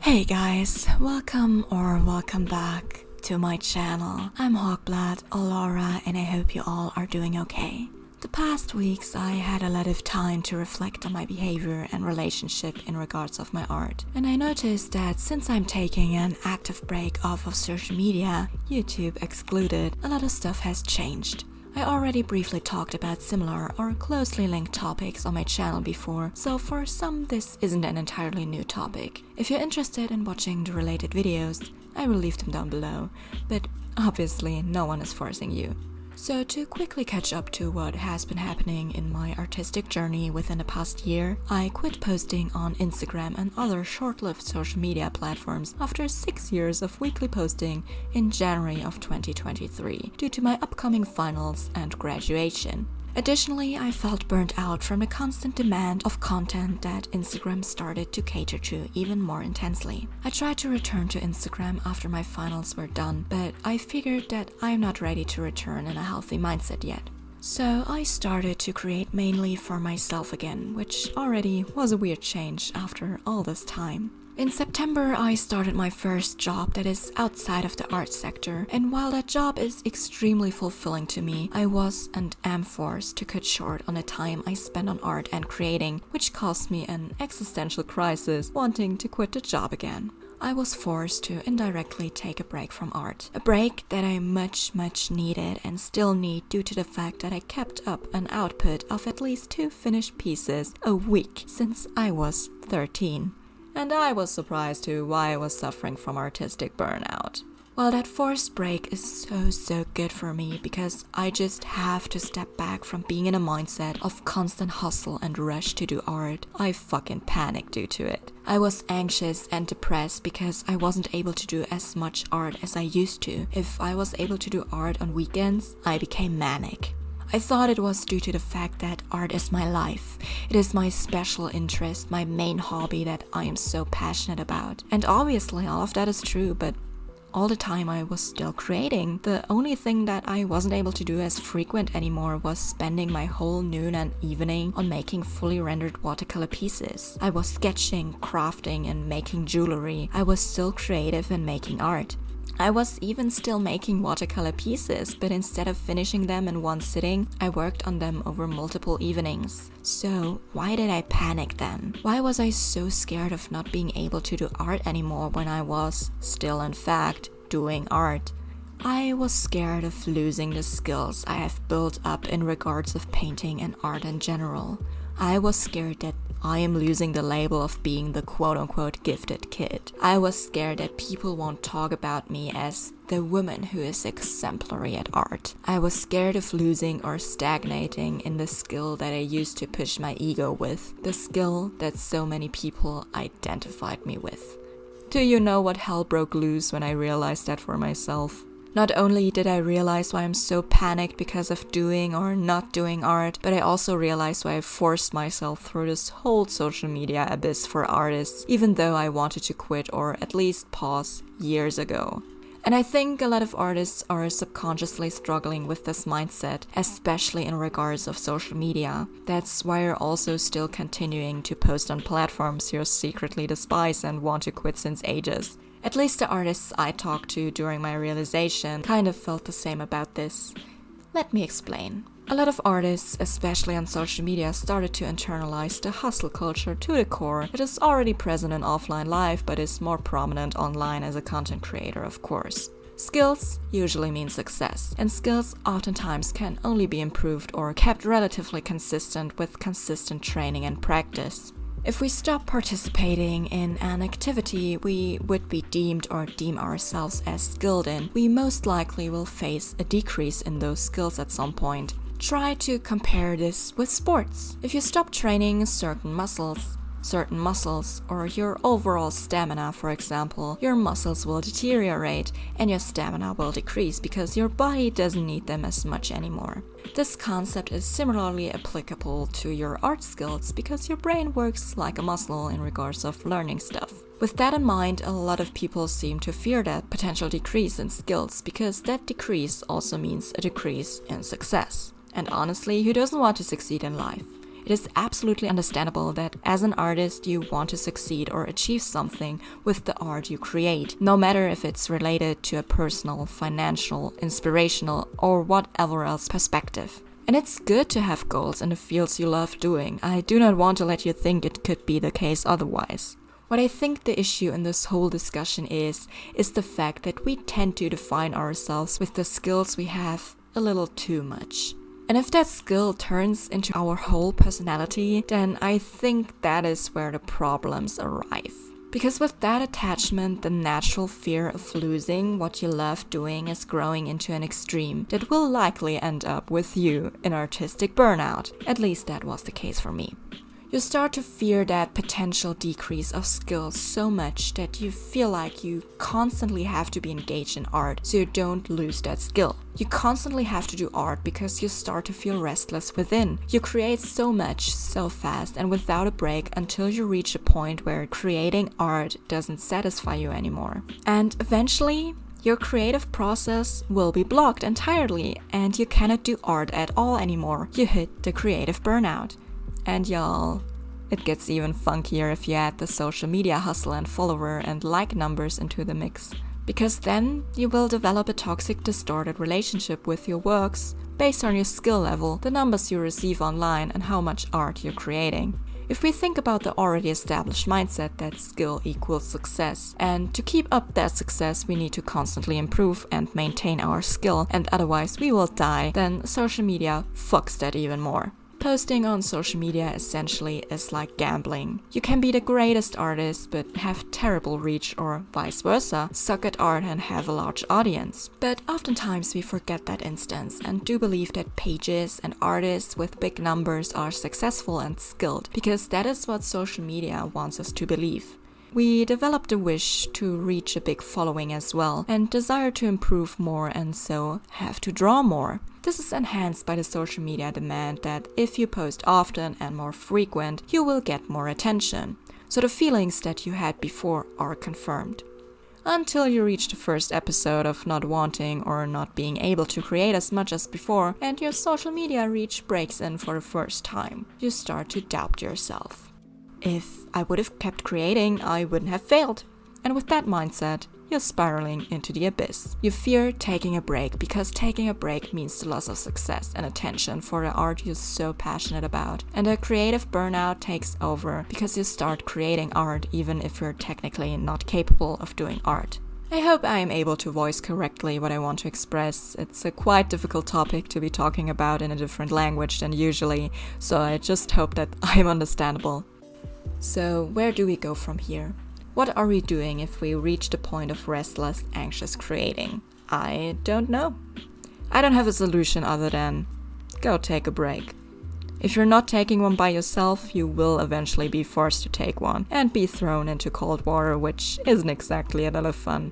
Hey guys, welcome back to my channel. I'm Hawkblood, Olander, and I hope you all are doing okay. The past weeks I had a lot of time to reflect on my behavior and relationship in regards of my art. And I noticed that since I'm taking an active break off of social media, YouTube excluded, a lot of stuff has changed. I already briefly talked about similar or closely linked topics on my channel before, so for some this isn't an entirely new topic. If you're interested in watching the related videos, I will leave them down below, but obviously no one is forcing you. So to quickly catch up to what has been happening in my artistic journey within the past year, I quit posting on Instagram and other short-lived social media platforms after 6 years of weekly posting in January of 2023 due to my upcoming finals and graduation. Additionally, I felt burnt out from the constant demand of content that Instagram started to cater to even more intensely. I tried to return to Instagram after my finals were done, but I figured that I'm not ready to return in a healthy mindset yet. So I started to create mainly for myself again, which already was a weird change after all this time. In September, I started my first job that is outside of the art sector, and while that job is extremely fulfilling to me, I was and am forced to cut short on the time I spend on art and creating, which caused me an existential crisis, wanting to quit the job again. I was forced to indirectly take a break from art. A break that I much needed and still need due to the fact that I kept up an output of at least 2 finished pieces a week since I was 13. And I was surprised to why I was suffering from artistic burnout. Well, that forced break is so good for me because I just have to step back from being in a mindset of constant hustle and rush to do art. I fucking panicked due to it. I was anxious and depressed because I wasn't able to do as much art as I used to. If I was able to do art on weekends, I became manic. I thought it was due to the fact that art is my life. It is my special interest, my main hobby that I am so passionate about. And obviously all of that is true, but all the time I was still creating. The only thing that I wasn't able to do as frequent anymore was spending my whole noon and evening on making fully rendered watercolor pieces. I was sketching, crafting, and making jewelry. I was still creative and making art. I was even still making watercolor pieces, but instead of finishing them in one sitting, I worked on them over multiple evenings. So why did I panic then? Why was I so scared of not being able to do art anymore when I was still in fact doing art? I was scared of losing the skills I have built up in regards of painting and art in general. I was scared that I am losing the label of being the quote-unquote gifted kid. I was scared that people won't talk about me as the woman who is exemplary at art. I was scared of losing or stagnating in the skill that I used to push my ego with, the skill that so many people identified me with. Do you know what hell broke loose when I realized that for myself? Not only did I realize why I'm so panicked because of doing or not doing art, but I also realized why I forced myself through this whole social media abyss for artists, even though I wanted to quit or at least pause years ago. And I think a lot of artists are subconsciously struggling with this mindset, especially in regards of social media. That's why you're also still continuing to post on platforms you secretly despise and want to quit since ages. At least the artists I talked to during my realization kind of felt the same about this. Let me explain. A lot of artists, especially on social media, started to internalize the hustle culture to the core. It is already present in offline life, but is more prominent online as a content creator, of course. Skills usually mean success, and skills oftentimes can only be improved or kept relatively consistent with consistent training and practice. If we stop participating in an activity we would be deemed or deem ourselves as skilled in, we most likely will face a decrease in those skills at some point. Try to compare this with sports. If you stop training certain muscles, or your overall stamina, for example, your muscles will deteriorate and your stamina will decrease because your body doesn't need them as much anymore. This concept is similarly applicable to your art skills because your brain works like a muscle in regards of learning stuff. With that in mind, a lot of people seem to fear that potential decrease in skills because that decrease also means a decrease in success. And honestly, who doesn't want to succeed in life? It is absolutely understandable that as an artist you want to succeed or achieve something with the art you create, no matter if it's related to a personal, financial, inspirational, or whatever else perspective. And it's good to have goals in the fields you love doing. I do not want to let you think it could be the case otherwise. What I think the issue in this whole discussion is the fact that we tend to define ourselves with the skills we have a little too much. And if that skill turns into our whole personality, then I think that is where the problems arrive. Because with that attachment, the natural fear of losing what you love doing is growing into an extreme that will likely end up with you in artistic burnout. At least that was the case for me. You start to fear that potential decrease of skills so much that you feel like you constantly have to be engaged in art so you don't lose that skill. You constantly have to do art because you start to feel restless within. You create so much, so fast and without a break until you reach a point where creating art doesn't satisfy you anymore. And eventually, your creative process will be blocked entirely and you cannot do art at all anymore. You hit the creative burnout. And y'all, it gets even funkier if you add the social media hustle and follower and like numbers into the mix. Because then you will develop a toxic, distorted relationship with your works based on your skill level, the numbers you receive online, and how much art you're creating. If we think about the already established mindset that skill equals success, and to keep up that success we need to constantly improve and maintain our skill, and otherwise we will die, then social media fucks that even more. Posting on social media essentially is like gambling. You can be the greatest artist but have terrible reach, or vice versa, suck at art and have a large audience. But oftentimes we forget that instance and do believe that pages and artists with big numbers are successful and skilled, because that is what social media wants us to believe. We developed a wish to reach a big following as well, and desire to improve more and so have to draw more. This is enhanced by the social media demand that if you post often and more frequent, you will get more attention. So the feelings that you had before are confirmed. Until you reach the first episode of not wanting or not being able to create as much as before, and your social media reach breaks in for the first time. You start to doubt yourself. If I would have kept creating, I wouldn't have failed. And with that mindset, you're spiraling into the abyss. You fear taking a break because taking a break means the loss of success and attention for the art you're so passionate about. And a creative burnout takes over because you start creating art even if you're technically not capable of doing art. I hope I am able to voice correctly what I want to express. It's a quite difficult topic to be talking about in a different language than usually, so I just hope that I'm understandable. So where do we go from here? What are we doing if we reach the point of restless, anxious creating? I don't know. I don't have a solution other than go take a break. If you're not taking one by yourself, you will eventually be forced to take one and be thrown into cold water, which isn't exactly a lot of fun.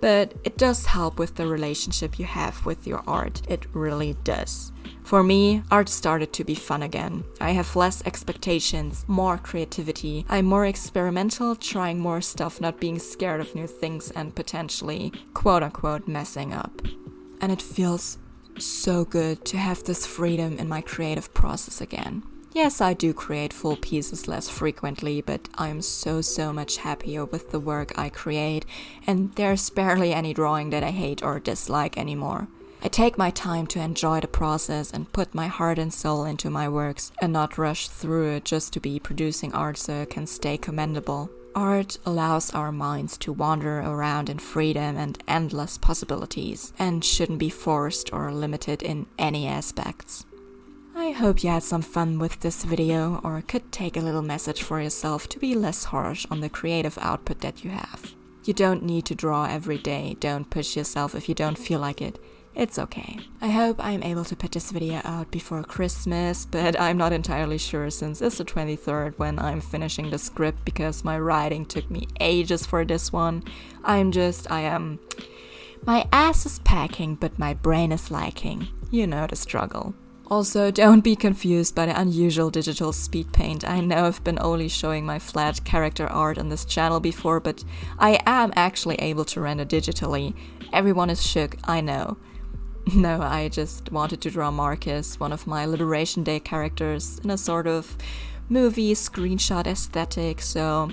But it does help with the relationship you have with your art. It really does. For me, art started to be fun again. I have less expectations, more creativity. I'm more experimental, trying more stuff, not being scared of new things and potentially, quote-unquote, messing up. And it feels so good to have this freedom in my creative process again. Yes, I do create full pieces less frequently, but I'm so much happier with the work I create, and there's barely any drawing that I hate or dislike anymore. I take my time to enjoy the process and put my heart and soul into my works, and not rush through it just to be producing art so it can stay commendable. Art allows our minds to wander around in freedom and endless possibilities, and shouldn't be forced or limited in any aspects. I hope you had some fun with this video, or could take a little message for yourself to be less harsh on the creative output that you have. You don't need to draw every day, don't push yourself if you don't feel like it. It's okay. I hope I'm able to put this video out before Christmas, but I'm not entirely sure since it's the 23rd when I'm finishing the script because my writing took me ages for this one. My ass is packing, but my brain is lacking. You know the struggle. Also, don't be confused by the unusual digital Speedpaint. I know I've been only showing my flat character art on this channel before, but I am actually able to render digitally. Everyone is shook, I know. No, I just wanted to draw Markus, one of my Liberation Day characters, in a sort of movie screenshot aesthetic, so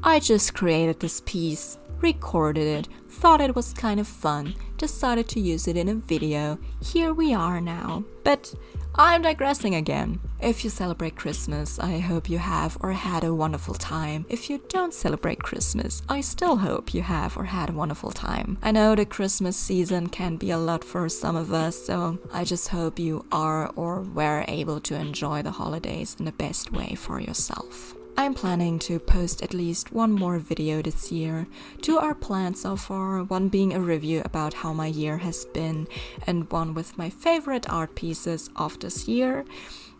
I just created this piece, recorded it, thought it was kind of fun, decided to use it in a video. Here we are now. But I'm digressing again. If you celebrate Christmas, I hope you have or had a wonderful time. If you don't celebrate Christmas, I still hope you have or had a wonderful time. I know the Christmas season can be a lot for some of us, so I just hope you are or were able to enjoy the holidays in the best way for yourself. I'm planning to post at least one more video this year. Two are planned so far, one being a review about how my year has been, and one with my favorite art pieces of this year.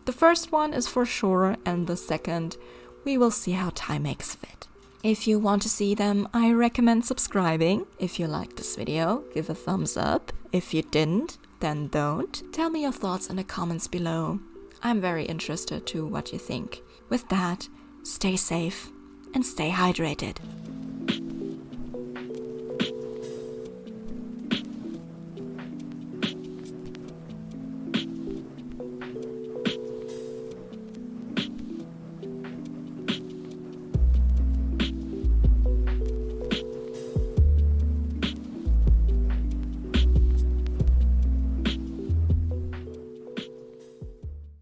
The first one is for sure, and the second, we will see how time makes fit. If you want to see them, I recommend subscribing. If you liked this video, give a thumbs up. If you didn't, then don't. Tell me your thoughts in the comments below. I'm very interested to what you think. With that, stay safe and stay hydrated.